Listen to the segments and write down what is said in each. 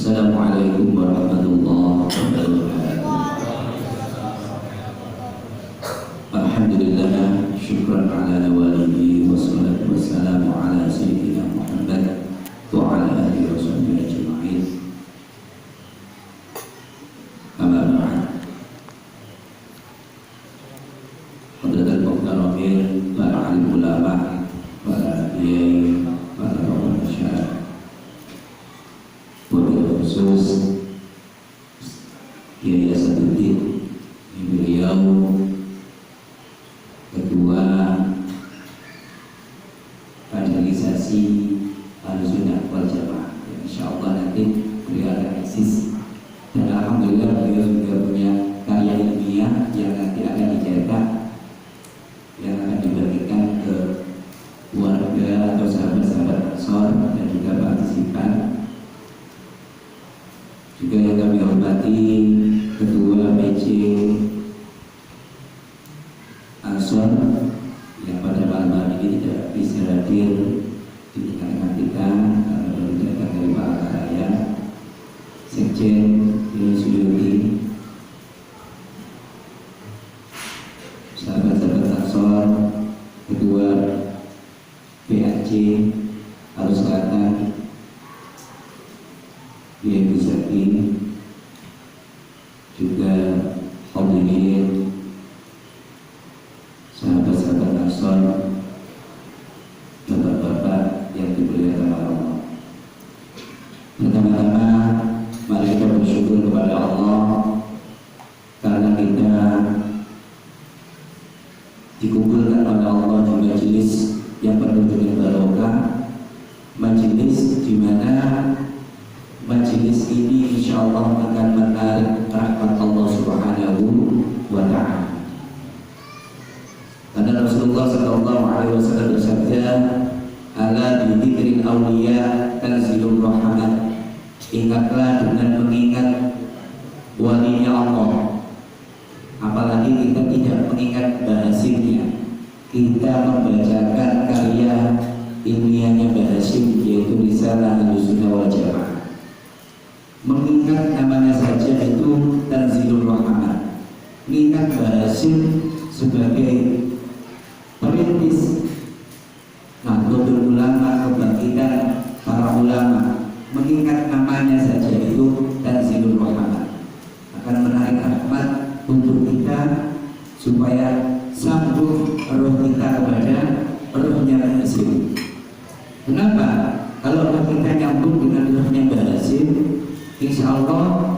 Assalamualaikum warahmatullahi wabarakatuh. Alhamdulillah, syukran ala nawalihi wassalatu wassalamu ala sayyidina Muhammad wa ala alihi wa sahbihi ajma'in. Amma ba'd. Hadratul muhtaramin, para alim ulama, para kiai, para masyarakat, wabil khusus Kiai Asaduddin beliau ketua kaderisasi Ahlussunnah wal Jamaah. Insyaallah nanti beliau akan eksis, dan alhamdulillah beliau juga punya karya ilmiah yang nanti akan dicetak, yang akan dibagikan ke keluarga atau sahabat-sahabat Ansor dan juga partisipan. Juga yang kami hormati Ketua PJ Ansor yang pada malam hari ini tidak bisa hadir di tengah-tengah kita karena baru datang dari Palangkaraya, Sekjen Yunus Suyuti, sahabat-sahabat Ansor, Ketua PAJ Halus Selatan, Kiai Zaki, juga hadirin sahabat-sahabat Ansor, bapak-bapak yang dimuliakan Allah. Pertama-tama mari kita bersyukur kepada Allah karena kita dikumpulkan oleh Allah di majelis yang penuh dengan barokah, majelis di mana majelis ini insyaallah akan menarik rahmat Allah Subhanahu wa ta'ala. Karena Rasulullah sallallahu alaihi wasallam bersabda, "Ala bi dzikril auliya tanzilur rahmat." Ingatlah dengan mengingat walinya Allah. Apalagi kita tidak mengingat bahasimnya. Kita membacakan karya ilmiahnya Bahasim, yaitu Risalah Ahlussunnah wal Jamaah. Mengingat namanya saja itu Tanzilur Rahmat. Mengingat Bahasim sebagai perintis Nahdlatul Ulama, kebangkitan para ulama, mengingat namanya saja itu Tanzilur Rahmat akan menarik rahmat untuk kita supaya sambung roh kita kepada rohnya Bahasim. Kenapa? Kalau roh kita nyambung dengan rohnya Bahasim, insya Allah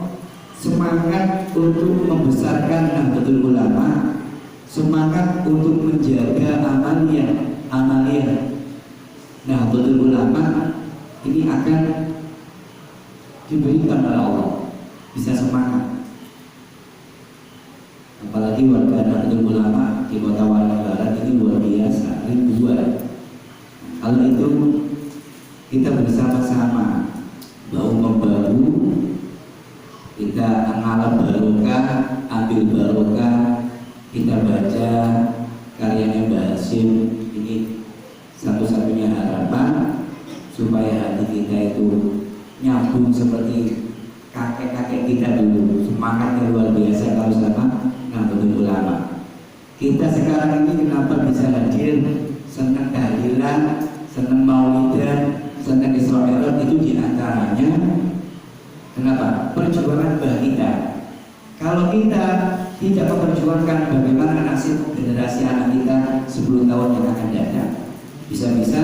semangat untuk membesarkan Nahdlatul Ulama, semangat untuk menjaga amaliyah Nahdlatul Ulama ini akan diberikan oleh Allah, bisa semangat. Apalagi warga Nahdlatul Ulama di Kota Waringin Barat ini luar biasa, ribuan. Kalau itu kita bersama-sama bahu membahu, kita mengalami barokah, ambil barokah, kita baca karyanya Bahasim. Ini satu-satunya harapan supaya hati kita itu nyambung seperti kakek-kakek kita dulu, semangatnya luar biasa kalau sama Nahdlatul Ulama. Kita sekarang ini kenapa bisa hadir, senang tahlilan, senang maulidan, senang Isra Mi'raj, itu diantaranya kenapa? Perjuangan bah kita. Kalau kita tidak memperjuangkan bagaimana nasib generasi anak kita 10 tahun yang akan datang, bisa-bisa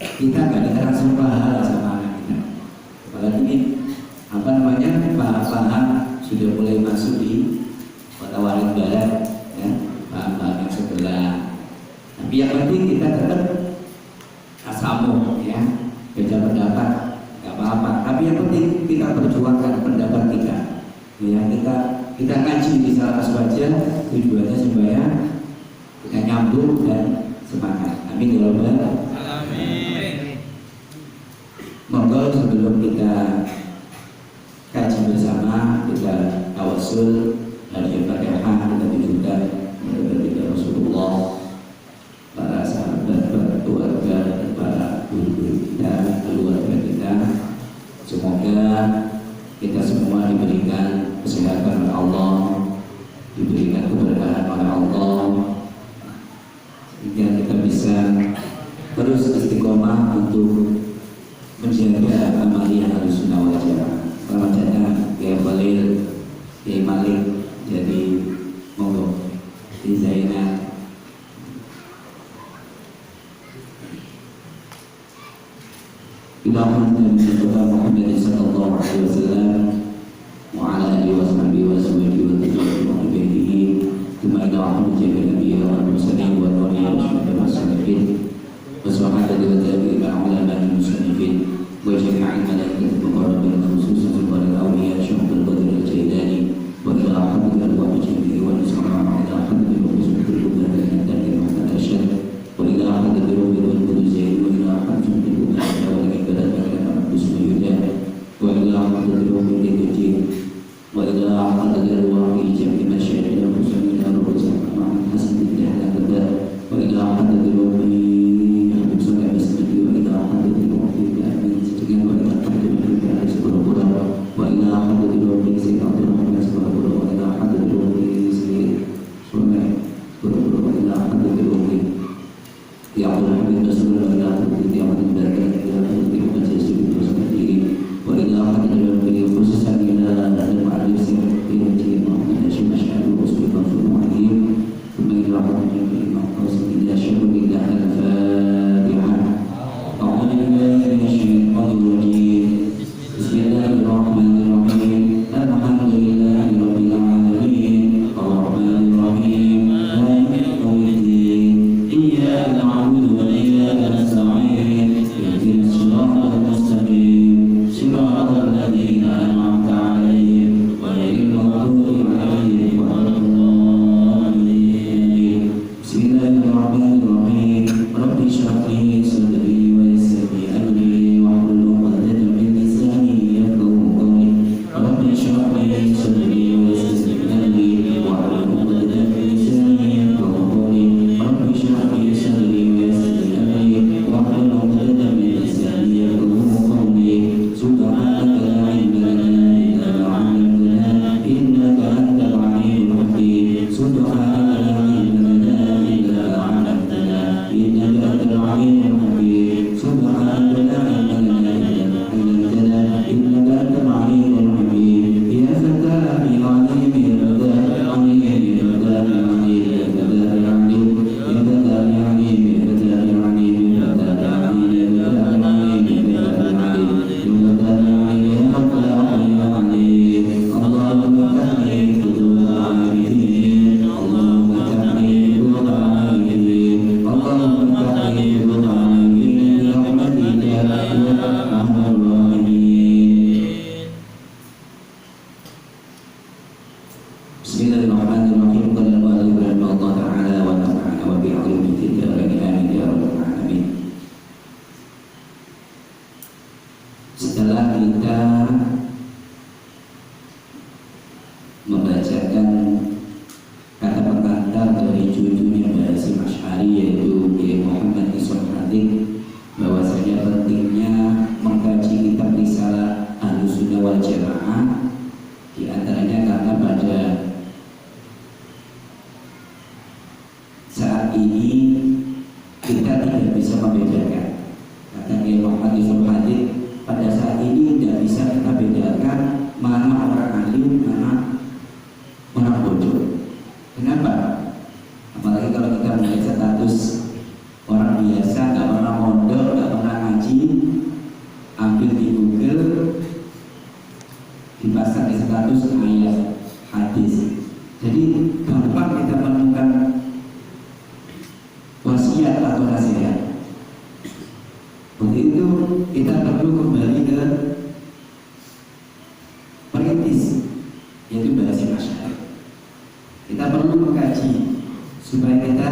kita nggak ditransfer pahala sama anak kita. Apalagi ini paham-paham sudah mulai masuk di Kota Waringin Barat, ya, paham-paham yang sebelah. Tapi yang penting kita tetap asamu, ya, beda pendapat nggak apa-apa. Tapi yang penting kita perjuangkan pendapat kita, ya, kita ngaji di salah wajah, tujuannya supaya kita nyambung dan semangat. Amin ya rabbal alamin. Monggo sebelum kita kaji bersama, kita tawasul dari Fatihah, kita tujukan kepada Rasulullah, para sahabat, para keluarga, dan para guru kita, keluarga kita. Semoga kita semua diberikan kesehatan oleh Allah, diberikan keberkahan oleh Allah, sehingga kita bisa terus istiqomah untuk menjaga amaliyah Ahlussunnah wal Jamaah. Selamat datang Kiai Khalil, Kiai Malik, jadi monggo di Zainal. Ilahun Nabi Muhammad sallallahu alaihi wasallam wa ala alihi wa sahbihi wa sallam wa bihi kama ilahun Nabi wa muslimin wa nuri wa muslimin wa sahabati wa tabi'in wa ulama muslimin wa jami'al malaikati muqarrabin khususan wal awliya syuhud al-badr al-jailani wa ila hadratil arwah jami'i wa nusra'a ila hadratil qudus al-qudus dan Muhammad Arsyad wa ila hadratil ruh wal qudus wa ila hadratil وإلى حضرة الوحي الدين وإلى حضرة الوحي جميع مشايخنا المسلمين الرؤساء مع حسن الدهر وإلى حضرة الوحي المسلم بسمته وإلى حضرة الوحي بأمين سجن وإلى حضرة الوحي سبحانه وإلى حضرة الوحي سيد عبد الرحمن سبحانه وإلى حضرة الوحي سيد سليمان سبحانه وإلى حضرة الوحي يا عبد الحميد رسول الله إلى حضرة يا عبد البركة إلى حضرة محمد يسوع وإلى حضرة الوحي خصوصا إلى المعلم سيد محمد هاشم أشعري وأصبح منصور عليم ثم إلى حضرة الإمام قاسم إلى شهر الله الفاتحة. أعوذ بالله من الشيطان الرجيم. بسم الله الرحمن الرحيم. الحمد لله رب العالمين الرحمن الرحيم مالك يوم الدين إياك نعبد وإياك نستعين اهدنا الصراط المستقيم صراط الذين أنعمت عليهم غير المغضوب عليهم ولا الضالين. بسم الله الرحمن الرحيم. رب اشرح لي صدري ويسر لي أمري واحلل عقدة من لساني يفقهوا قولي. رب اشرح لي صدري ويسر لي أمري واحلل عقدة من لساني يفقهوا قولي. رب اشرح لي صدري ويسر لي أمري واحلل عقدة من لساني يفقهوا قولي. سبحانك لا علم لنا إلا ما علمتنا إنك أنت العليم الحكيم. سبحانك لا علم لنا إلا ما علمتنا إنك أنت العليم الحكيم. سبحانك لا علم لنا إلا ما علمتنا إنك أنت العليم الحكيم. يا فتاح العليم يا فتاح العليم يا فتاح العليم يا فتاح العليم يا فتاح العليم يا فتاح العليم يا فتاح العليم يا فتاح العليم يا فتاح العليم. Bismillahirrahmanirrahim. Allah Ta'ala wa nafa'ana wa bi'ilmi fid darain amin ya rabbal alamin. Setelah kita membacakan kata pengantar dari cucunya Mbak Hasyim Asy'ari yaitu Kiai Muhammad Iswahadik, bahwasanya pentingnya mengkaji kitab risalah Ahlussunnah wal Jamaah, di antaranya karena pada saat ini kita tidak bisa membedakan, kata Kiai Muhammad Iswahadik, pada saat ini tidak bisa kita bedakan mana orang alim, mana orang bodoh. Kenapa? Apalagi kalau kita melihat status orang biasa, nggak pernah mondok, nggak pernah ngaji, ambil di Google, dipasang di status ayat hadis. Jadi gampang kita menemukan wasiat atau nasihat. Untuk itu kita perlu kembali ke perintis, yaitu Mbak Hasyim Asy'ari. Kita perlu mengkaji supaya kita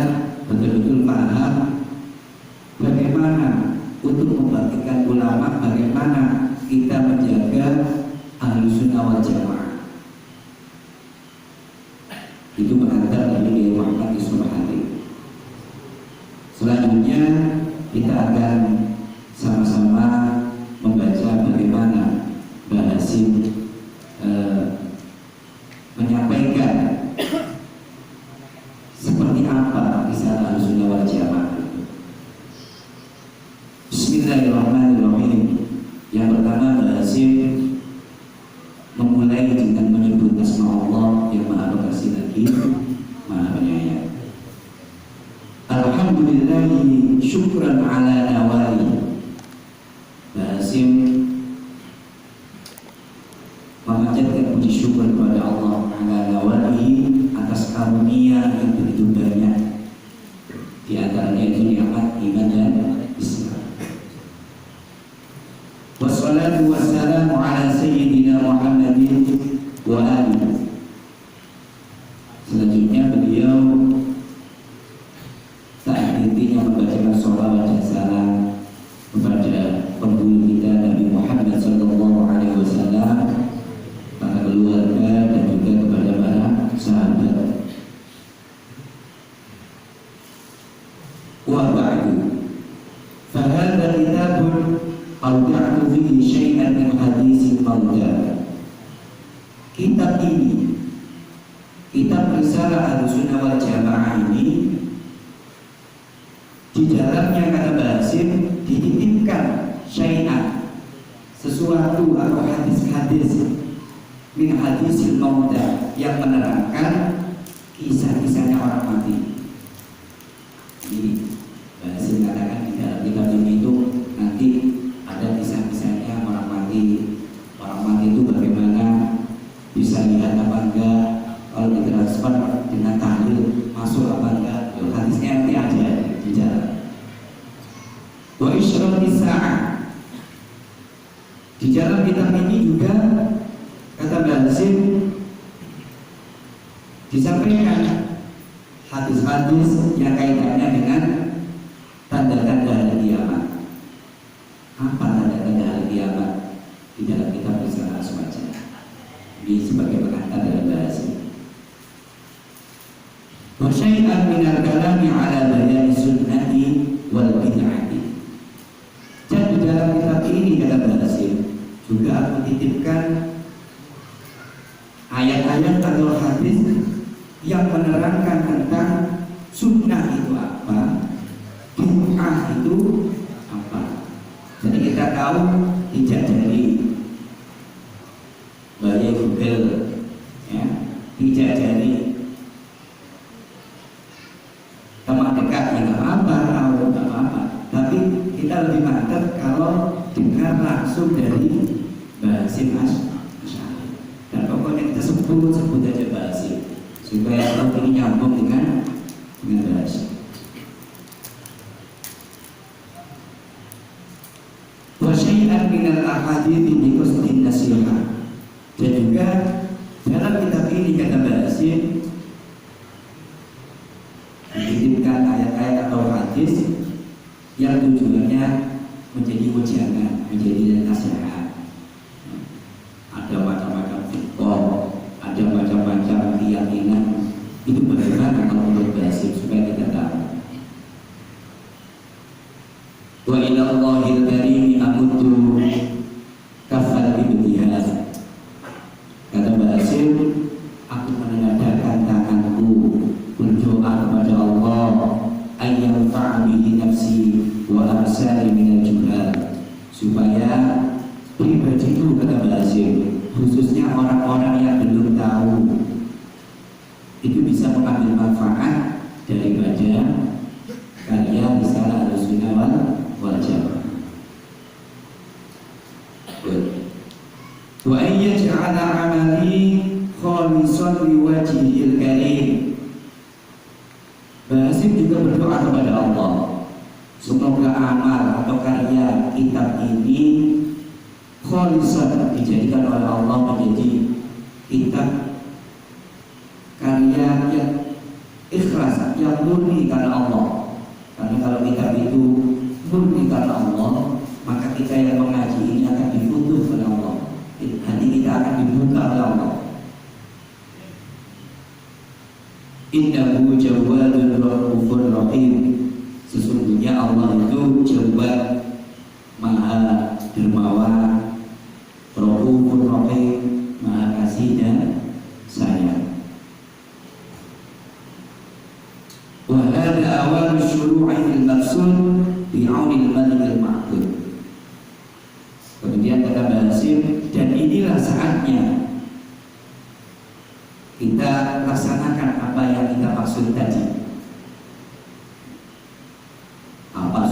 betul-betul paham bagaimana untuk membangkitkan ulama, bagaimana kita menjaga Ahlussunnah wal Jamaah. Itu pengantar dari Kiai Muhammad Iswahadik. Selanjutnya kita akan sama-sama membaca bagaimana bahasa syukran ala nawali. Basim memanjatkan puji syukur kepada Allah ala nawali atas karunia yang begitu banyak. Di antaranya itu nikmat iman dan Islam. Wassalatu wassalamu ala sayyidina Muhammadin wa alihi. Selanjutnya beliau tak henti-hentinya membacakan sholawat dan salam kepada penghulu kita Nabi Muhammad SAW, para keluarga dan juga kepada para sahabat. Wa ba'du, fahadha kitabun awda'tu fihi syai'an min hadis al-mawda. Kitab ini, kitab Risalah Ahlussunnah wal Jamaah ini, di dalamnya kata Basim dititipkan syai'an, sesuatu atau hadis-hadis min hadisil mauta, yang menerangkan kisah-kisahnya orang mati. Ini Basim katakan di dalam kitab ini itu nanti ada kisah-kisahnya orang mati. Orang mati itu bagaimana, bisa lihat apa enggak, kalau ditransfer dengan tahlil masuk apa enggak. Hadisnya nanti ada di jalan. Wa isyrati sa'ah. Di dalam kitab ini juga kata Basim disampaikan hadis-hadis yang kaitannya dengan tanda-tanda hari kiamat. Apa tanda-tanda hari kiamat? Di dalam kitab Risalah semacam ini sebagai pengantar dalam Basim. Wa syai'an min al-kalami ala bayani sunnati wal bid'ati. Dan di dalam kitab ini kata Basim juga aku titipkan ayat-ayat atau hadis yang menerangkan tentang sunnah itu apa, bid'ah itu apa. Jadi kita tahu tidak dari Bayi Google, ya, tidak dari teman dekat, ya nggak apa-apa, tahu nggak apa-apa. Tapi kita lebih mantap kalau dengar langsung dari Basim Asy'ari. Dan pokoknya kita sebut aja Basim supaya kalau ini nyambung dengan Basim. Wa syai'an minal ahadithi bi qasdin nasihah. Dan juga dalam kitab ini kata Basim dititipkan ayat-ayat atau hadis yang tujuannya menjadi ujangan, menjadi nasihat. Ada macam-macam fikih, ada macam-macam keyakinan. Itu bagaimana kalau menurut Basim supaya kita tahu. Wa ila Allahil karim amutu kafal bibtihaz. Kata Basim, aku menengadahkan tanganku berdoa kepada Allah ayyam fa'abihi nafsi wa arsali minal juhal, supaya pribadiku, kata Basim, khususnya orang-orang yang belum tahu, itu bisa mengambil manfaat daripada karya Risalah Ahlussunnah wal Jamaah. Wa ayyaj'ala 'amali khalisan liwajhihil karim. Basim juga berdoa kepada Allah, semoga amal atau karya kitab ini khalisan, dijadikan oleh Allah menjadi kitab karya yang ikhlas, yang murni karena Allah. Karena kalau kitab itu murni karena Allah, maka kita yang mengaji ini akan dibutuh oleh Allah. Hati kita akan dibuka oleh Allah. Innahu jawadun rahufur rahim. Sesungguhnya Allah itu jawad, maha dermawan, rahufur rahim, maha kasih dan sayang. Wa hadha awal syuru'i fil maqsud bi'aunil malikil ma'bud. Kemudian kata Basim, dan inilah saatnya kita laksanakan apa yang kita maksud tadi. Apa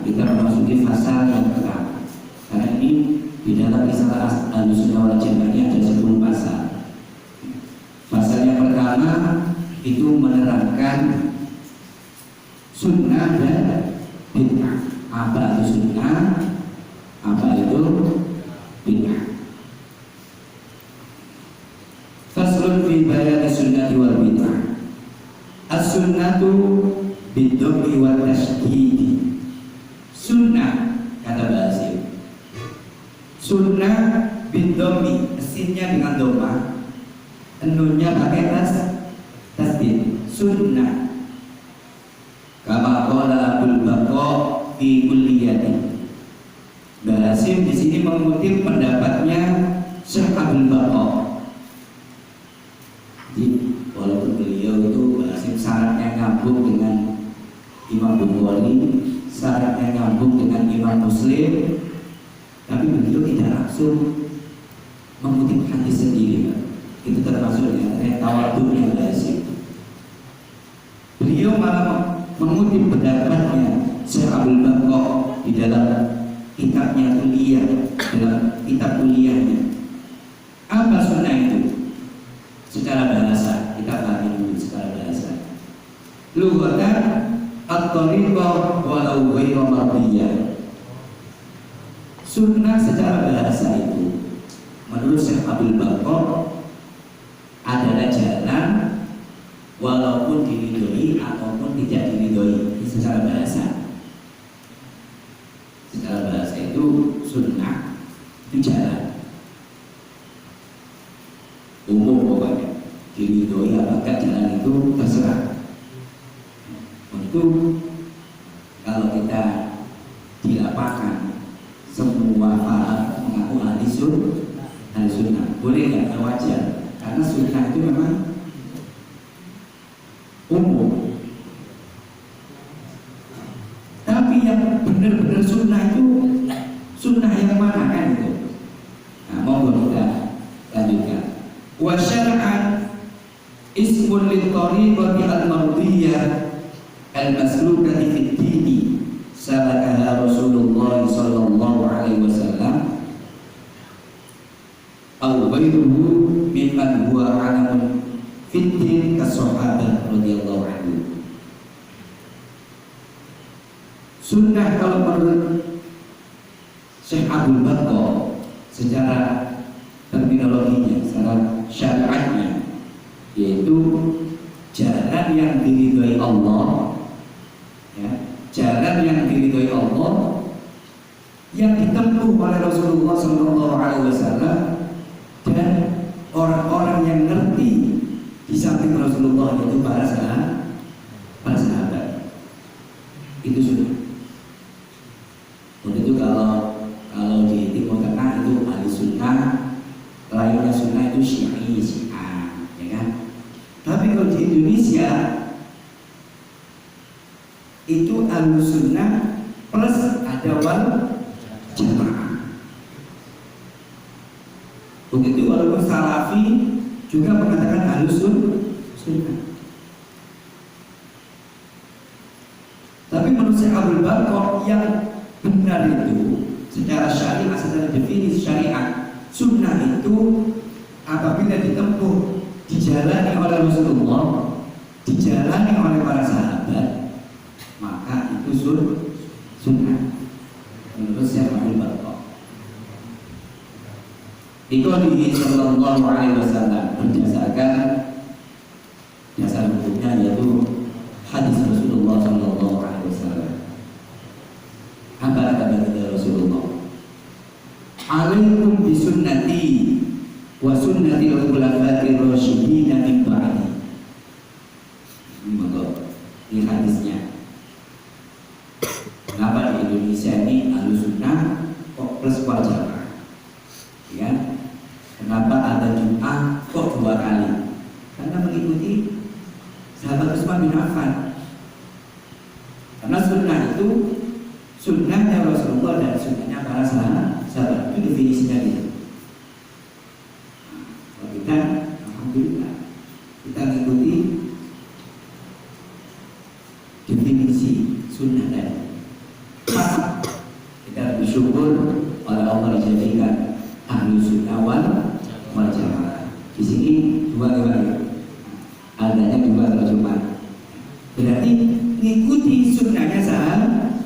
kita memasuki fasa yang pertama. Karena ini di dalam risalah Ahlussunnah wal Jamaah ini ada 10 pasal. Pasal yang pertama itu menerangkan sunnah dan bid'ah. Apa itu sunnah? Apa itu bid'ah? Faslun fi bayani sunnati wal bid'ah. As-sunnatu bid-dhammi wa tashdidi. Sunnah kata bahasa. Sunnah bid-dhammi, sinnya dengan dhamma, nunnya pakai tasdid. Sunnah. Kama qala Abdul Baqa fi kulliyati. Basim di sini mengutip pendapatnya Syekh Abdul Baqa. Jadi walaupun beliau itu Basim syaratnya nyambung dengan Imam Bukhari, syaratnya nyambung dengan Imam Muslim, tapi beliau tidak langsung mengutip hadis sendiri. Itu termasuk yang tawadhu'nya Basim. Beliau malah mengutip pendapatnya Syekh Abdul Baqa di dalam kitabnya kuliah, dalam kitab kuliahnya. Apa sunnah itu? Secara bahasa, kita pahami dulu secara bahasa. Lughatan at-thariqah walau ghairu mardiyah. Sunnah secara bahasa itu menurut Syekh Abdul Baqa adalah jalan walaupun diridhoi ataupun tidak diridhoi. Ini secara bahasa. Secara bahasa itu sunnah itu jalan umum, pokoknya diridhoi apakah jalan itu terserah. Untuk kalau kita di lapangan semua paham mengaku ahli sunnah, boleh nggak? Wajar, karena sunnah itu memang umum. Tapi yang benar-benar sunnah itu sunnah yang mana kan itu? Nah, monggo kita lanjutkan. Wa syar'an ismun lil tariqati al-mardiyah al-maslukati fid dini salakaha Rasulullah sallallahu alaihi wasallam aw ghairuhu mimman huwa alamun fid din kas-sahabah radhiyallahu anhu. Sunnah kalau menurut Syekh Abdul Baqa secara terminologinya, secara syariatnya, yaitu jalan yang diridhoi Allah, ya, jalan yang diridhoi Allah yang ditempuh oleh Rasulullah SAW dan orang-orang yang ngerti di samping Rasulullah, yaitu para sahabat. Itu sunnah. Untuk itu kalau di Timur Tengah itu ahli sunnah, lainnya sunnah itu syiah, ya kan? Tapi kalau di Indonesia itu ahli sunnah plus ada wal jamaah. Begitu walaupun salafi juga mengatakan ahli sunnah. Tapi menurut Syekh Abdul Baqa yang benar itu secara syariat, secara definisi syariat, sunnah itu apabila ditempuh, dijalani oleh Rasulullah, dijalani oleh para sahabat, maka itu sunnah menurut Syekh Abdul Baqa. Dikali sallallahu alaihi wasallam berdasarkan dasar hukumnya yaitu hadis Rasulullah sallallahu alaihi wasallam. Apa kata Rasulullah? Alaikum bisunnati wa sunnati al-khulafa'ir rasyidin min ba'di. Ini hadisnya. Kenapa di Indonesia ini ahlu sunnah kok plus wal jamaah? Ya. Kenapa ada Jum'ah kok 2 kali? Karena mengikuti sahabat Utsman bin Affan. Karena sunnah itu sunnahnya Rasulullah dan sunnahnya para sahabat, itu definisinya dia. Kalau kita, alhamdulillah, kita mengikuti definisi sunnah tadi. Maka bersyukur oleh Allah dijadikan ahli sunnah wal jamaah. Di sini dua riwayat, adanya dua terjemahan. Berarti ngikuti sunnahnya sahabat.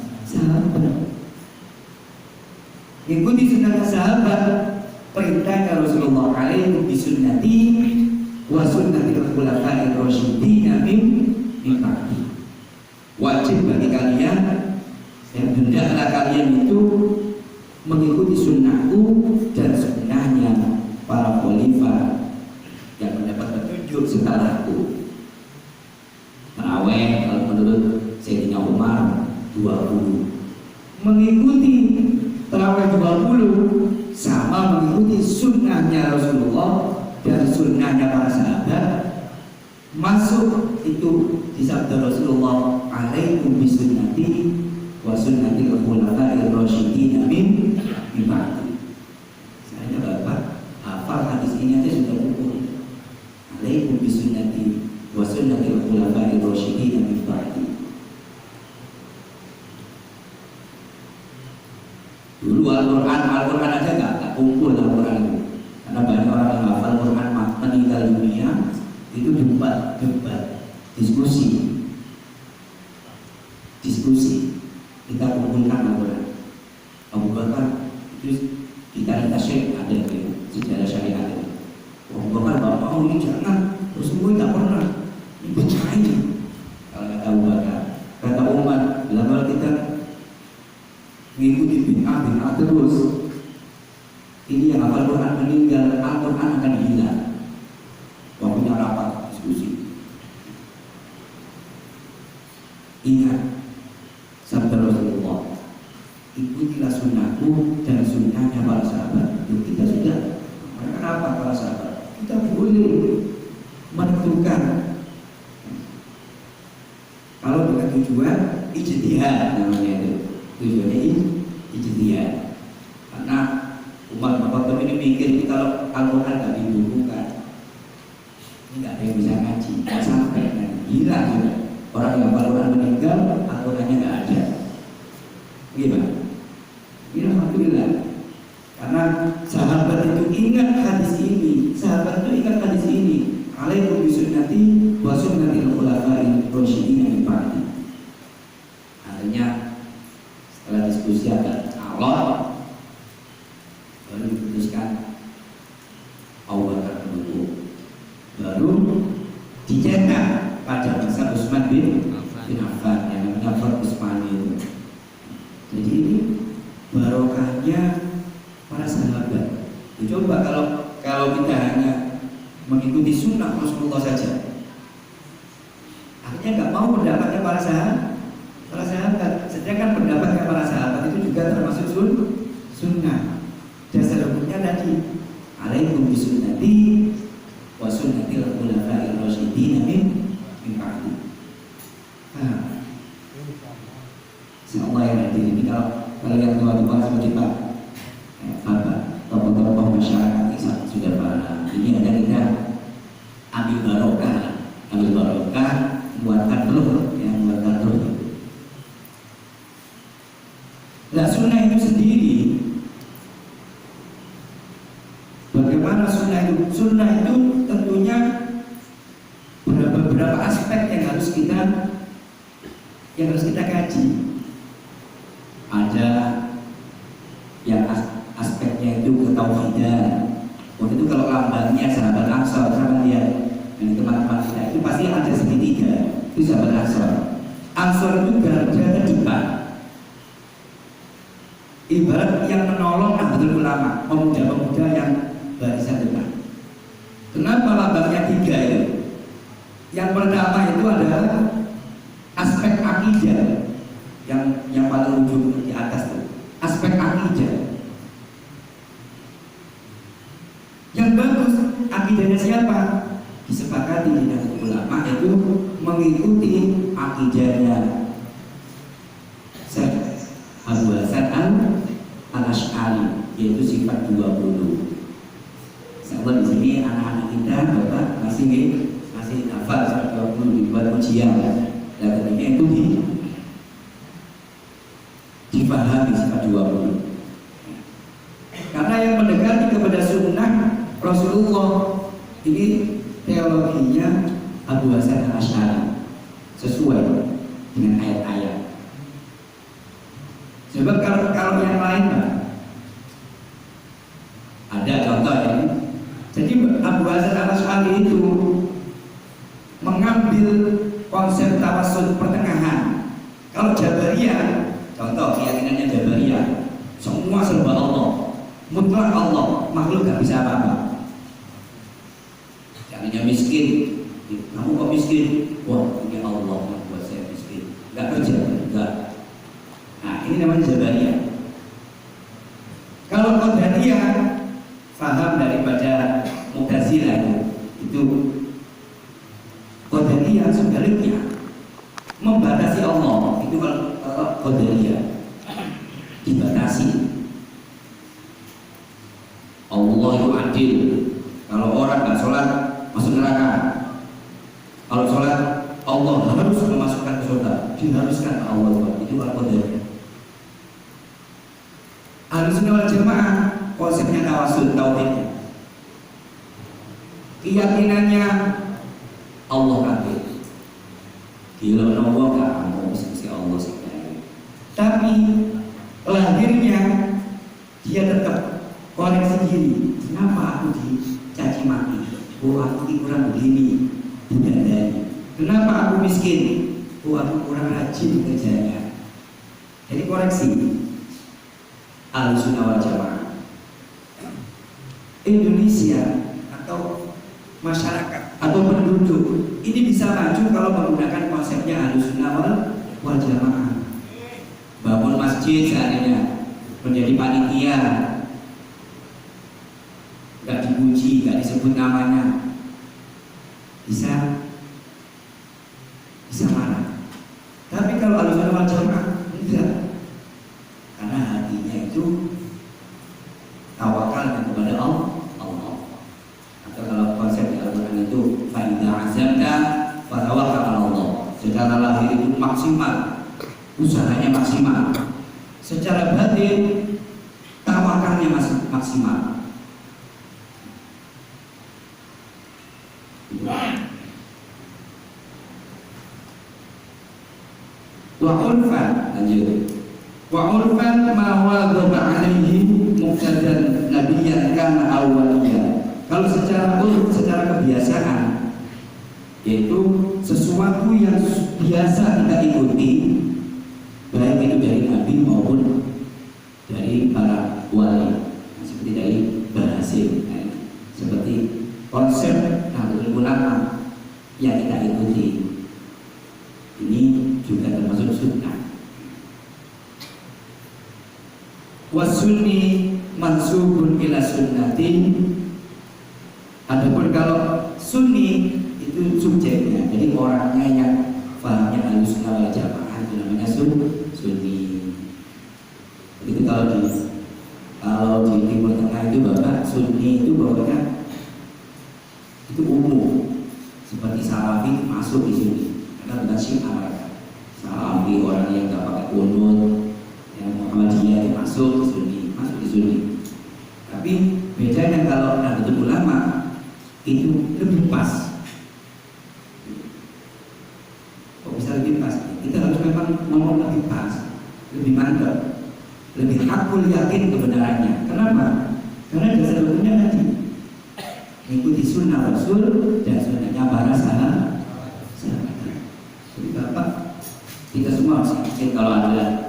Ngikuti sunnahnya sahabat. Perintahnya Rasulullah alaihi bisunnati wa sunnatil khulafa'ir rasyidin min ba'di. Wajib bagi kalian, hendaklah kalian itu mengikuti sunnahku dan sunnahnya para khalifah yang mendapat petunjuk setelahku. Tarawih kalau menurut Sayyidina Umar 20. Mengikuti tarawih 20 sama mengikuti sunnahnya Rasulullah dan sunnahnya para sahabat. Masuk itu di sabda Rasulullah, alaikum bisunnati wa sunnatil khulafa'ir rasyidin min ba'di. Saya Bapak hafal hadis ini aja sudah cukup. Alaikum bisunnati wa sunnatil khulafa'ir rasyidin min ba'di. Dulu Al-Quran aja nggak kumpul Al-Quran, karena banyak orang yang hafal Al-Quran meninggal dunia itu debat, diskusi. Kita kumpulkan Al-Quran. Abu Bakar itu kita syekh ada itu sejarah syariat itu. Abu Bakar bapak ini jangan, terus semua tidak pernah dibacain. Kalau kata Abu Bakar, kata Umar, bila kita mengikuti bid'ah terus, ini yang hafal Quran meninggal, Al-Quran akan hilang. Waktunya rapat diskusi. Ingat sabda Rasulullah, ikutilah sunnahku dan sunnahnya para sahabat. Itu kita sudah. Mereka rapat para sahabat. Kita boleh menentukan kalau dengan tujuan ijtihad namanya itu. Tujuannya ijtihad. Karena Umar bin Khattab ini mikir kalau Al-Quran tidak dibukukan, ini tidak ada yang bisa ngaji, tidak sampai hilang juga. Orang yang Al-Quran meninggal, Al-Qurannya tidak ada. Gimana? Ya alhamdulillah. Karena sahabat itu ingat hadis ini, alaikum bisunnati wa sunnatil khulafa'ir rasyidin min ba'di. Artinya setelah diskusi agak alot, baru diputuskan Abu Bakar dulu, baru dicetak pada masa Utsman bin Affan yang namanya Fatwa Utsmani itu. Jadi ini barokahnya para sahabat. Coba kalau kita hanya mengikuti sunnah Rasulullah saja, akhirnya nggak mau pendapatnya para sahabat. Sedangkan pendapatnya para sahabat itu juga termasuk sunnah. Dasar hukumnya tadi, alaikum bisunnati wa sunnatil khulafa'ir rasyidin min ba'di. Insyaallah ya nanti ini kalau yang tua-tua seperti Pak Bapak, tokoh-tokoh masyarakat ini sudah paham. Ini ada kita ambil barokah, buatkan telur, yang buatkan telur. Nah sunnah itu sendiri, bagaimana sunnah itu? Sunnah itu tentunya beberapa aspek yang harus kita kaji. Ada yang aspeknya itu ketauhidan. Waktu itu kalau lambangnya sahabat Ansor, sama lihat dan teman-teman kita itu pasti ada segitiga. Itu sahabat Ansor. Ansor itu garda terdepan, ibarat yang menolong Nahdlatul Ulama, pemuda-pemuda yang barisan depan. Kenapa lambangnya tiga itu? Yang pertama itu adalah aspek akidah, yang paling ujung di atas itu, aspek akidah. Yang bagus akidahnya siapa? Disepakati di Nahdlatul Ulama itu mengikuti akidahnya Syekh Abu Hasan Al-Asy'ari, yaitu sifat 20. Insyaallah di sini anak-anak kita Bapak masih hafal sifat 20 dibuat ujian ya. Dan ketika itu dipahami sifat 20. Rasulullah ini teologinya Abu Hasan Al-Asy'ari sesuai dengan ayat-ayat. Coba kalau yang lain Pak, ada contoh ya. Jadi Abu Hasan Al-Asy'ari itu mengambil konsep tawassul pertengahan. Kalau Jabariyah, contoh keyakinannya Jabariyah, semua serba Allah, mutlak Allah, makhluk gak bisa apa-apa. Jangannya miskin, kamu kok miskin? Wah, ini Allah yang buat saya miskin. Gak kerja, enggak. Nah, ini namanya Jabariyah. Kalau Qadariyah, paham daripada Mu'tazilah itu Qadariyah sebaliknya membatasi Allah. Itu kalau Qadariyah dibatasi. Allah itu adil. Kalau orang nggak sholat masuk neraka. Kalau sholat Allah harus memasukkan ke surga. Diharuskan ke Allah. Itu kalau Qadariyah. Ahlussunnah wal Jamaah konsepnya tawassul tauhidnya. Keyakinannya Allah kafir. Gila Allah gak mau mesti Allah sekali. Tapi lahirnya dia tetap koreksi diri. Kenapa aku dicaci maki? Oh aku kurang begini, budaya. Kenapa aku miskin? Oh aku kurang rajin kerjanya. Jadi koreksi. Ahlussunnah wal Jamaah. Indonesia atau masyarakat atau penduduk ini bisa maju kalau menggunakan konsepnya Ahlussunnah wal Jamaah. Bangun masjid seandainya menjadi panitia, nggak dipuji, nggak disebut namanya, bisa marah. Tapi kalau Ahlussunnah wal Jamaah enggak, karena hatinya itu tawakal kepada Allah. Atau kalau konsep di Al-Quran itu fa'idha azamta fatawakkal 'ala Allah. Secara lahir itu maksimal, usahanya maksimal. Secara batin tawakalnya masih maksimal. Wa urfan, lanjut. Wa urfan ma wadaba alaihi muqtadan nabiyyan kana awwaliyya. Kalau secara urf, secara kebiasaan, yaitu sesuatu yang biasa kita ikuti, baik itu dari nabi maupun dari para wali, seperti dari Bahasim, seperti konsep Nahdlatul Ulama yang kita ikuti. Ini juga termasuk sunnah. Wasunni mansubun ila sunnatin. Adapun kalau sunni itu subjeknya, jadi orangnya yang fahamnya Ahlussunnah wal Jamaah itu namanya sunni. Itu kalau di Timur Tengah itu Bapak sunni itu pokoknya itu umum, seperti Salafi masuk di sini, karena bukan Syiah mereka. Salafi orang yang nggak pakai kunut, yang Muhammadiyah itu masuk di sunni. Tapi bedanya kalau Nahdlatul Ulama itu lebih pas. Kok bisa lebih pas? Kita harus memang ngomong lebih pas, lebih mantap, lebih hakul yakin kebenarannya. Kenapa? Karena dasar hukumnya tadi mengikuti sunnah Rasul dan sunnahnya para sahabat. Jadi Bapak, kita semua harus yakin kalau ada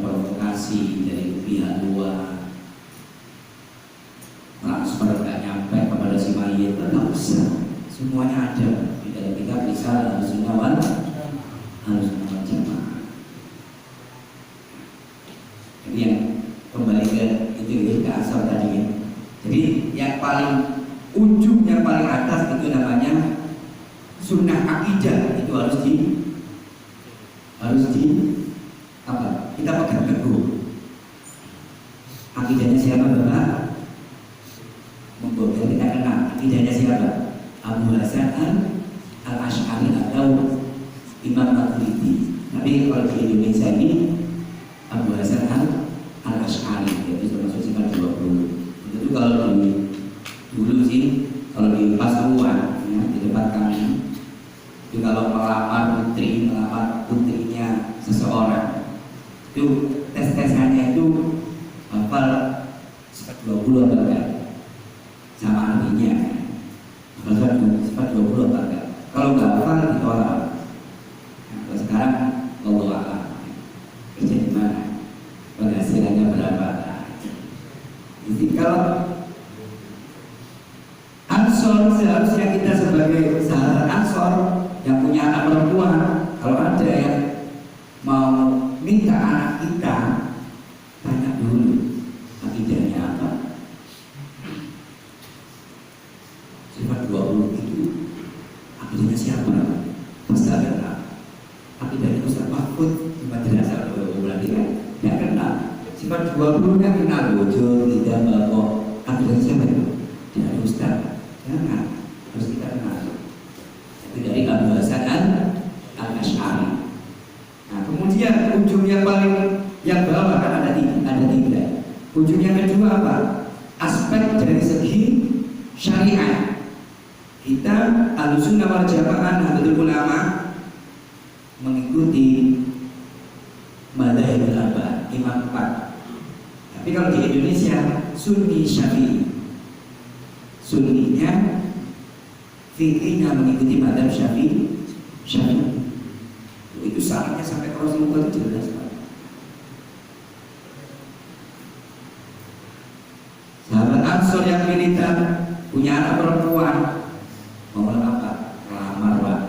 provokasi dari pihak luar, transfer gak nyampe kepada si mayit, nggak usah. Semuanya ada di dalam kitab Risalah Ahlussunnah wal Jamaah. Jadi yang kembali ke itu ke asal tadi ya. Jadi yang paling ujung, yang paling atas itu namanya sunnah akidah. Itu harus di apa? Kita pegang teguh. Akidahnya siapa Bapak? Monggo kita kenal. Akidahnya siapa? Abu Hasan Al-Asy'ari atau Imam Maturidi. Tapi kalau di Indonesia ini Abu Hasan Al-Asy'ari, yaitu termasuk sifat 20. Itu kalau di 20 apa enggak? Sama artinya. Sifat 20 apa enggak? Kalau nggak hafal ditolak. Nah, kalau sekarang Allah alam kerja di mana? Penghasilannya berapa? Nah, jadi kalau Ansor, seharusnya kita sebagai sahabat Ansor yang punya anak perempuan, kalau ada yang mau minta anak kita, tanya dulu akidahnya apa. Sifat 20 itu akidahnya siapa? Pasti kenal. Akidahnya Ustaz Mahfud di madrasah berarti kan? Tidak kenal. Sifat 20 kan kenal wujud, tidak bapak. Akidahnya siapa itu? Tidak ada Ustaz. Jangan, harus kita kenal. Itu dari Abu Hasan al-Asy'ari. Nah, kemudian ujung yang paling yang bawah kan ada tiga. Ujung yang kedua apa? Aspek dari segi syariat. Kita Ahlussunnah wal Jamaah Nahdlatul Ulama mengikuti madzhab al-arba', imam 4. Tapi kalau di Indonesia Sunni Syafi'i. Sunninya fikihnya mengikuti madzhab Syafi'i. Itu syaratnya sampai ke Rasulullah itu jelas. Sahabat Ansor yang militan punya anak perempuan, mau apa? Lamar Pak.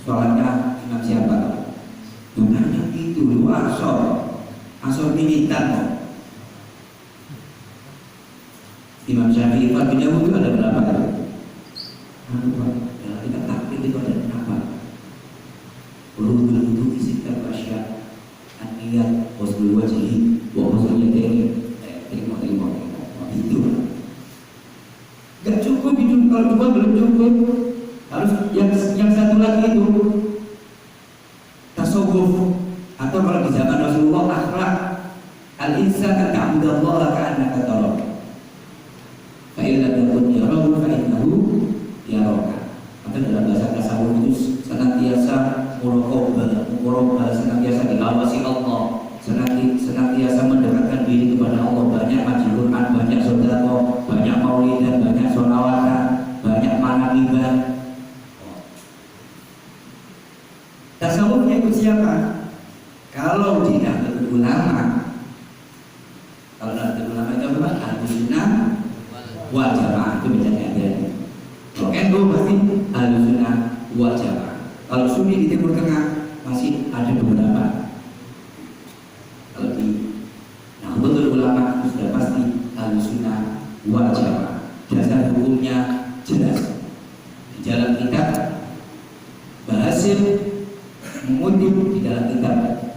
Soalnya imam siapa? Benarnya itu lu Ansor militan kok. Imam Syafi'i fatwanya itu ada berapa kali? Dalam kita takdir itu ada berapa? Urudul wudu isi terpasya aniyat wasbul wajhi wa wasbul yadaini terima itu gak cukup hidup, kalau dua belum cukup, harus yang satu lagi itu tasawuf, atau kalau di zaman Rasulullah akhlak al-insan an ta'budallaha ka'annaka tarahu fa'illam yakun yarahu fa'innahu yaraka. Atau dalam bahasa tasawuf itu senantiasa muraqabah, senantiasa diawasi Allah, senantiasa mendekatkan diri kepada Allah, banyak ngaji Quran, banyak sedekah, banyak maulidan, banyak sholawatan, banyak manaqiban. Tasawufnya ikut siapa? Kalau di Nahdlatul Ulama, kalau Nahdlatul Ulama itu apa? Ahlussunnah wal Jamaah, itu bedanya ada. Kalau NU pasti Ahlussunnah wal Jamaah. Kalau Sunni di Timur Tengah masih ada beberapa. Kalau di Nahdlatul Ulama itu sudah pasti Ahlussunnah wal Jamaah. Dasar hukumnya jelas. Di dalam kitab Bahasim mengutip di dalam kitab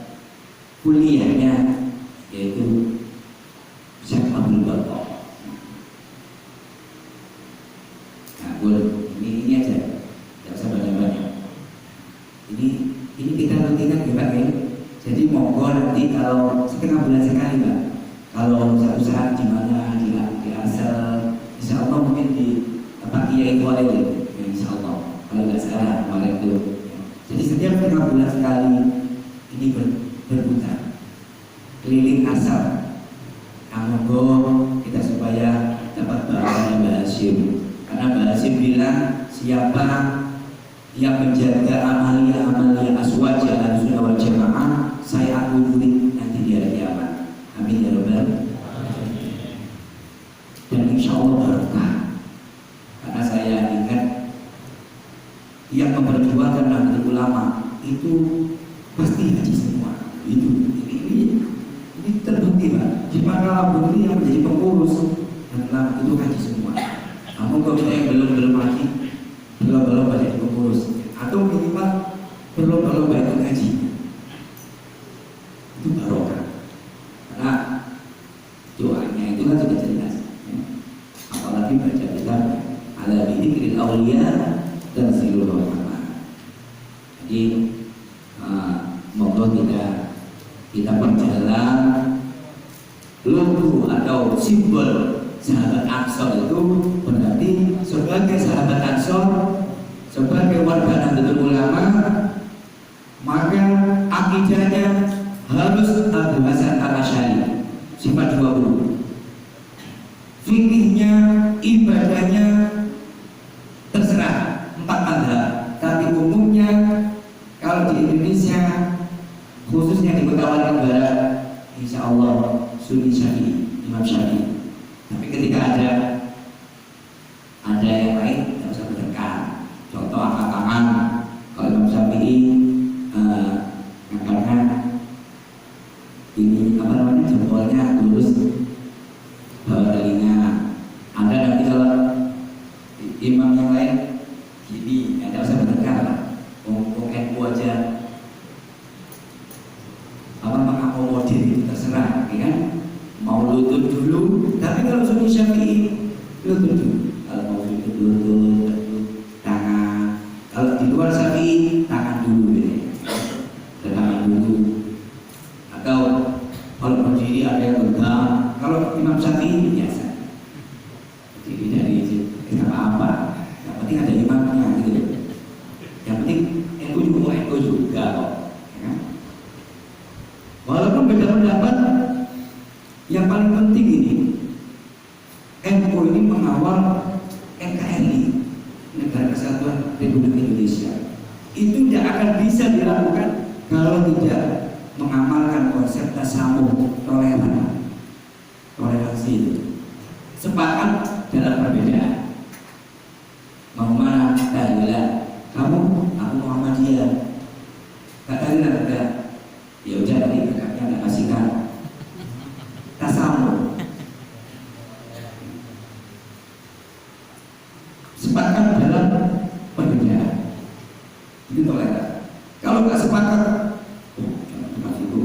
kuliahnya yaitu Syekh Abdul Battah. Nah, ini aja, tidak usah banyak-banyak. Ini kita rutinkan ya Pak ya. Jadi monggo nanti kalau setengah bulan sekali Pak. Kalau satu saat di mana di asal, insya Allah mungkin di tempat Kiai Khalil ya, insya Allah. Kalau nggak salah kemarin itu. Jadi setiap setengah bulan sekali ini berputar keliling asal. Monggo kita supaya dapat bahasa Mbak Hasyim. Karena Mbak Hasyim bilang siapa yang menjaga amalia aswaja Ahlussunnah wal Jamaah, saya akui nanti di hari kiamat. Amin ya rabbal alamin. Dan insya Allah berkah. Karena saya ingat yang memperjuangkan Nahdlatul Ulama itu pasti haji semua. Ini terbukti Pak. Di Pangkalan Bumi yang menjadi pengurus dan itu haji semua. Namun kalau saya belum haji, belum banyak pengurus, atau minimal belum banyak haji, itu barokah. Karena doanya itu kan sudah jelas. Apalagi baca kitab ala bidzikril auliya dan silul rahmah. Jadi monggo kita berjalan logo atau simbol sahabat Ansor itu berarti sebagai sahabat Ansor, sebagai warga Nahdlatul Ulama, maka akidahnya harus Abu Hasan al-Asy'ari, sifat 20. fikihnya, ibadahnya terserah 4 mazhab. Tapi umumnya kalau di Indonesia, khususnya di Kota Waringin Barat, insya Allah Sunni Syafi'i, Imam Syafi'i. Tapi ketika ada yang lain, tidak usah berdekat. Contoh angkat tangan. Kalau Imam Syafi'i angkatnya ini apa namanya, jempolnya lurus bawah telinga. Ada nanti kalau imam yang lain gini, tidak usah berdekat lah. Ngomong NU aja apa mengakomodir itu terserah, ya kan? Mau lutut dulu, tapi kalau Sunni Syafi'i lutut dulu. Kalau mau lutut tangan. Kalau di luar Syafi'i tangan dulu ya. Tangan dulu. Atau kalau berdiri ada yang pegang. Kalau Imam Syafi'i biasa. Jadi dari apa-apa. Yang penting ada imamnya gitu. Yang penting NU juga kok. Ya. Walaupun beda pendapat, yang paling penting ini NU ini mengawal NKRI, Negara Kesatuan Republik Indonesia. Itu tidak akan bisa dilakukan kalau tidak mengamalkan konsep tasamuh, toleransi itu. Sepakat dalam perbedaan. Mau mana? Tahlilan. Kamu, aku Muhammadiyah. Gak tahlilan enggak. Ya udah nanti berkatnya enggak kasihkan. Tasamuh. Sepakat dalam perbedaan. Itu toleran. Kalau nggak sepakat, jangan itu.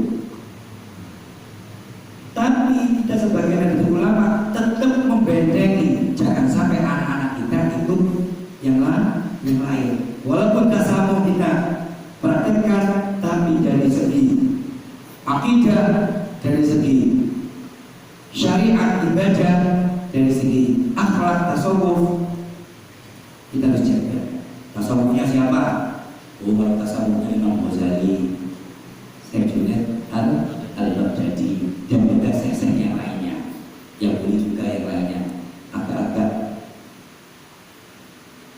Tapi kita sebagai Nahdlatul Ulama tetap membentengi, jangan sampai anak-anak kita ikut yang lain. Walaupun tasamuh kita praktekkan, tapi dari segi akidah, dari segi syariat ibadah, dari segi akhlak tasawuf, kita harus jaga. Tasawufnya siapa? Kalau tasawufnya Imam Ghazali, Syekh Junaid Al-Baghdadi, dan juga syekh yang lainnya, yang boleh juga yang lainnya. Agak-agak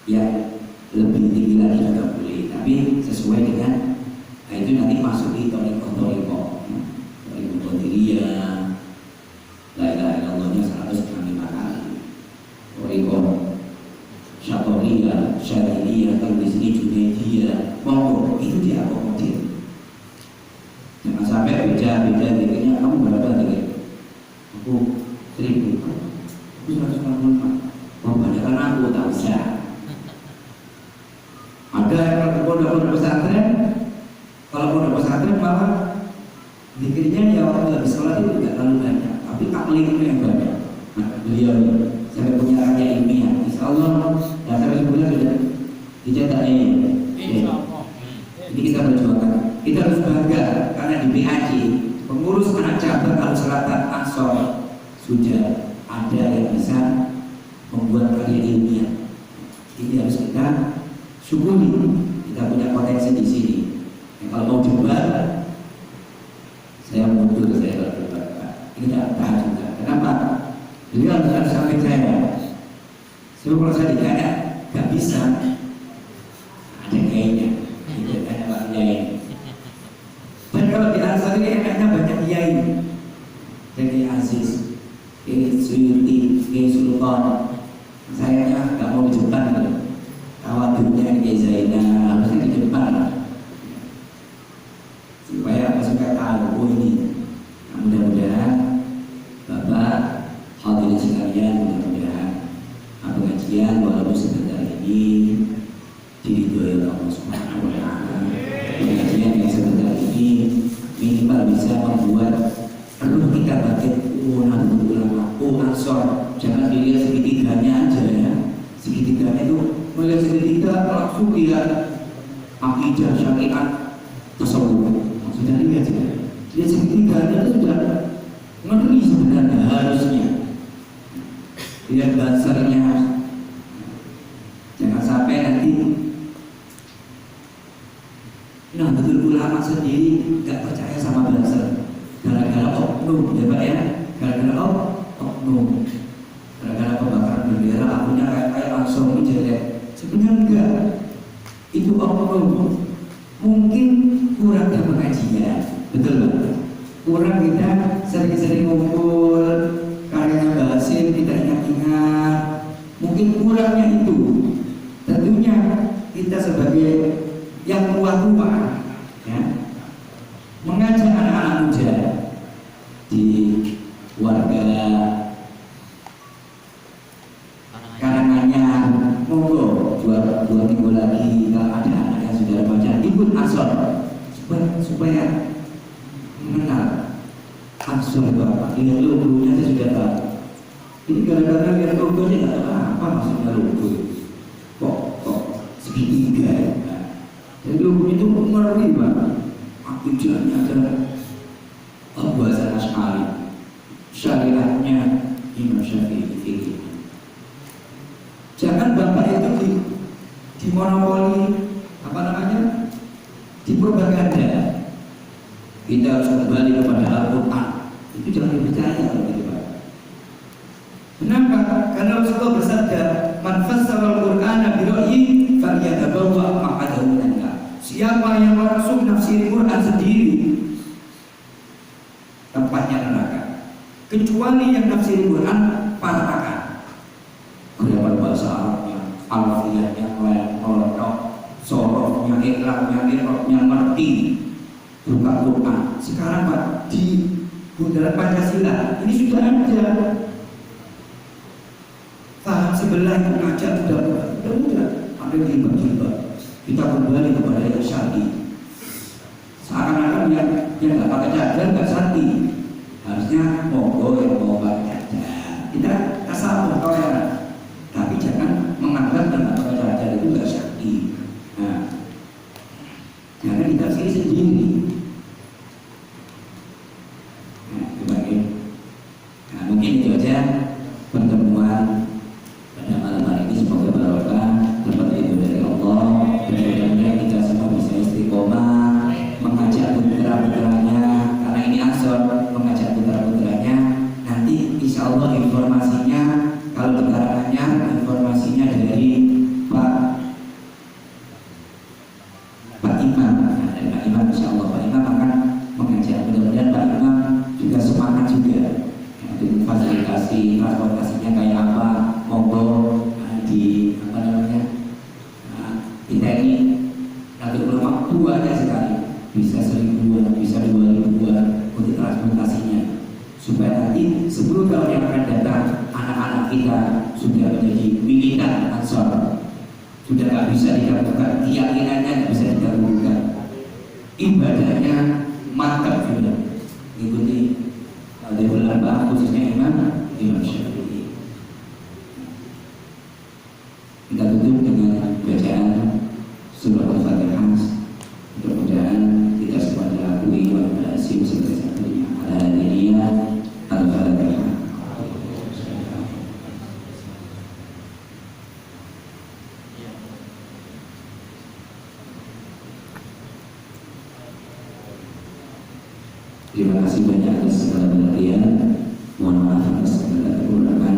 yang lebih tinggi lagi juga boleh, tapi sesuai dengan itu nanti masuk di toriko Qadiriyah, la ilaha illallahnya 165 kali, toriko Syatoriyah, Syadiliyah, kalau di sini Junaidiyah, monggo itu diakomodir. Jangan sampai beda-beda dirinya. Kamu berapa tadi? Aku 1000. Aku 165. Mau banyakkan aku tak usah. Ada yang pondok pesantren, kalau pondok pesantren malah dikirnya ya waktu habis sholat itu tidak terlalu banyak, tapi taklimnya yang banyak. Nah, beliau sampai punya karya ilmiah. Insya Allah, ya sampai sebulan sudah dicetak ini. Ini kita berjuangkan. Kita harus bangga karena di PAJ pengurus anak cabang Al Selatan Ansor sudah ada yang bisa membuat karya ilmiah. Ini harus kita syukuri. Kita punya potensi di sini. Yang kalau mau debat, saya mundur, saya berdebat. Ini tidak tahan juga. Kenapa? Beliau tidak sampai saya. Sebab kalau saya ditanya, nggak bisa. Ada kayaknya. Tidak tanya Pak Kiai. Dan kalau di Ansar ini enaknya banyak kiai. Kiai Aziz, Kiai Suyuti, Kiai Sultan. Sayangnya nggak mau di depan gitu. Tawaduknya Kiai Zainal harusnya di depan supaya tahu ini. Nah, mudah-mudahan Bapak hadirin sekalian, mudah-mudahan pengajian walaupun sebentar ini diridhoi Allah Subhanahu wa taala. Pengajian yang sebentar ini minimal bisa membuat perlu kita bangkit. Nahdlatul Ulama, Ansor. Jangan dilihat segitiganya aja ya. Segitiganya itu melihat segitiga langsung lihat akidah, syariat, tasawuf. Sudah lihat ya. Lihat segitiganya itu sudah ngeri sebenarnya harusnya. Lihat dasarnya. Jangan sampai nanti Nahdlatul Ulama sendiri nggak percaya sama dasar. Gara-gara oknum, ya Pak ya. Gara-gara oknum. Gara-gara pembakaran bendera, akhirnya kayak langsung ini jelek. Sebenarnya enggak. Itu oknum. Mungkin kurangnya pengajian, betul nggak? Kurang kita sering-sering ngumpul, karyanya Mbak Hasim kita ingat-ingat. Mungkin kurangnya itu. Tentunya kita sebagai yang tua-tua, ya, mengajak anak-anak muda di warga Karanganyar, monggo dua minggu lagi kalau ada anak yang sudah remaja ikut Ansor supaya mengenal Ansor itu apa. Lihat logonya saya sudah tahu. Ini gara-gara lihat logonya nggak tahu apa maksudnya logo. Kok segitiga ya. Jadi logo itu ngeri banget. Tujuannya adalah pembahasan Asy'ari, syariatnya Imam Syafi'i fikih. Jangan bapak itu dimonopoli, apa namanya, dipropaganda. Kita harus kembali kepada Al-Quran. Itu jangan dipercaya kalau gitu Pak. Kenapa? Karena Rasulullah bersabda, "Man fassara al-Qur'ana bi ra'yi falyatabawwa maq'adahu minan nar." Siapa yang langsung nafsir Quran sendiri, tempatnya neraka. Kecuali yang nafsir Quran para pakar. Berapa bahasa Arabnya, alfiyahnya, lorok, sorofnya, ikrarnya, iroknya, ngerti buka Quran. Sekarang Pak, di bundaran Pancasila ini sudah ada paham sebelah yang ngajak udah ada gibah. Kita kembali kepada yang syar'i. Seakan-akan yang nggak pakai cadar nggak syar'i. Harusnya monggo yang mau pakai cadar. Kita tasawuf toleran. Tapi jangan menganggap yang nggak pakai cadar itu nggak syar'i. Nah, jangan ditafsiri sendiri. Nah, mungkin itu aja pertemuan pada malam hari ini. Semoga barokah, dapat ridho dari Allah. Mudah-mudahan kita semua bisa istiqomah mengajak putra-putranya, karena ini Ansor, mengajak putra-putranya. Nanti insya Allah informasinya, kalau di Karanganyar informasinya dari Pak Imam. Nah, dari Pak Imam insya Allah Pak Imam akan mengajak. Mudah-mudahan Pak Imam juga semangat juga untuk fasilitasi transportasinya kayak apa, monggo di apa namanya, kita ini nanti rumah banyak sekali, bisa 1.000-an, bisa 2.000-an untuk transportasinya, supaya nanti 10 tahun yang akan datang anak-anak kita sudah menjadi militan Ansor, sudah nggak bisa digabungkan, keyakinannya nggak bisa digabungkan, ibadahnya mantap sudah mengikuti Al-Quran Al-Baqarah, khususnya Imam Syafi'i. Kita tutup dengan bacaan surah Al-Fatihah. Mudah-mudahan kita semua diakui wa nasibu satu-satunya ala diriya Al-Fatihah. Terima kasih banyak atas segala perhatian. Mohon maaf atas segala kekurangan.